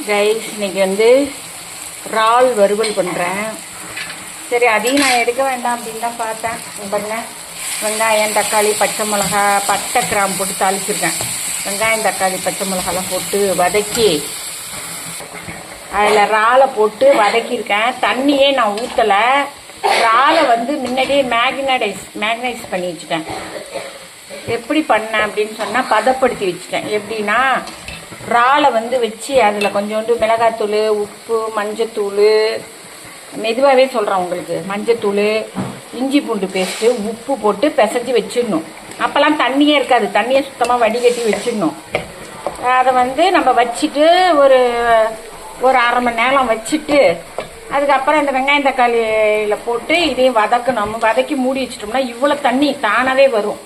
Guys இன்னைக்கு வந்து இறால் வறுவல் பண்ணுறேன். சரி அதையும் நான் எடுக்க வேண்டாம் அப்படின்னு தான் பார்த்தேன். பாருங்க, வெங்காயம் தக்காளி பச்சை மிளகா பட்டை கிராம்பு போட்டு தாளிச்சிருக்கேன். வெங்காயம் தக்காளி பச்சை மிளகாலாம் போட்டு வதக்கி அதில் இறாலை போட்டு வதக்கியிருக்கேன். தண்ணியே நான் ஊற்றலை. இறாலை வந்து முன்னாடியே மேக்னைஸ் பண்ணி வச்சுட்டேன். எப்படி பண்ணேன் அப்படின்னு சொன்னால் பதப்படுத்தி வச்சுட்டேன். எப்படின்னா இறாலை வந்து வச்சு அதில் கொஞ்சோண்டு மிளகாத்தூள் உப்பு மஞ்சத்தூள், மெதுவாகவே சொல்கிறேன் உங்களுக்கு, மஞ்சத்தூள் இஞ்சி பூண்டு பேஸ்ட்டு உப்பு போட்டு பிசைஞ்சு வச்சிடணும். அப்போல்லாம் தண்ணியே இருக்காது, தண்ணியை சுத்தமாக வடிகட்டி வச்சிடணும். அதை வந்து நம்ம வச்சுட்டு ஒரு அரை மணி நேரம் வச்சுட்டு அதுக்கப்புறம் இந்த வெங்காயம் தக்காளியில் போட்டு இதையும் வதக்கணும். வதக்கி மூடி வச்சிட்டோம்னா இவ்வளோ தண்ணி தானாகவே வரும்.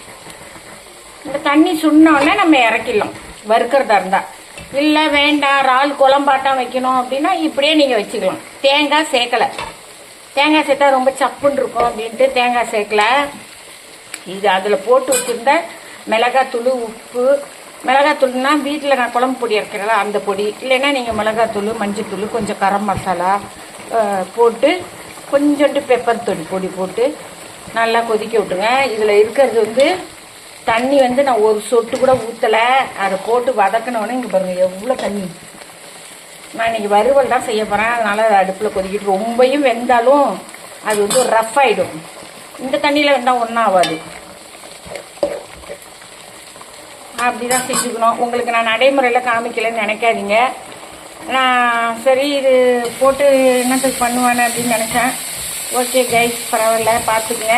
இந்த தண்ணி சுண்ணோடனே நம்ம இறக்கிடலாம் வறுக்கிறதா இருந்தால். இல்லை வேண்டாம் இறால் குழம்பாட்டம் வைக்கணும் அப்படின்னா இப்படியே நீங்கள் வச்சுக்கலாம். தேங்காய் சேர்க்கலை, தேங்காய் சேர்த்தா ரொம்ப சப்புன்னு இருக்கும் அப்படின்ட்டு தேங்காய் சேர்க்கலை. இது அதில் போட்டு வச்சுருந்த மிளகாத்தூள் உப்பு, மிளகாத்தூள்னா வீட்டில் நான் குழம்பு பொடி இறக்கிறதா அந்த பொடி, இல்லைன்னா நீங்கள் மிளகாத்தூள் மஞ்சத்தூள் கொஞ்சம் கரம் மசாலா போட்டு கொஞ்சோண்டு பெப்பர் பொடி போட்டு நல்லா கொதிக்க விட்டுருங்க. இதில் இருக்கிறது வந்து தண்ணி வந்து நான் ஒரு சொட்டு கூட ஊற்றலை. அதை போட்டு வதக்கினோன்னே இங்கே பாருங்கள் எவ்வளோ தண்ணி. நான் இன்றைக்கி வறுவல் தான் செய்ய போகிறேன், அதனால் அடுப்பில் கொதிக்கிட்டு ரொம்பையும் வெந்தாலும் அது வந்து ரஃப் ஆகிடும். இந்த தண்ணியில் வெந்தால் ஒன்றும் ஆகாது. அப்படி தான் செஞ்சுக்கணும். உங்களுக்கு நான் நடைமுறையில் காமிக்கலைன்னு நினைக்காதீங்க. நான் சரி இது போட்டு என்னத்துக்கு பண்ணுவானே அப்படின்னு நினச்சேன். ஓகே கைஸ், பரவாயில்ல, பார்த்துக்குங்க.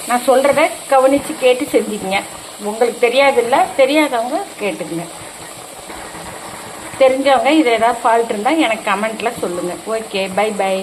நான் சொல்கிறத கவனித்து கேட்டு செஞ்சுக்குங்க. உங்களுக்கு தெரியாதில்ல, தெரியாதவங்க கேட்டுக்குங்க. தெரிஞ்சவங்க இதில் ஏதாவது ஃபால்ட் இருந்தால் எனக்கு கமெண்ட்டில் சொல்லுங்கள். Okay, bye by.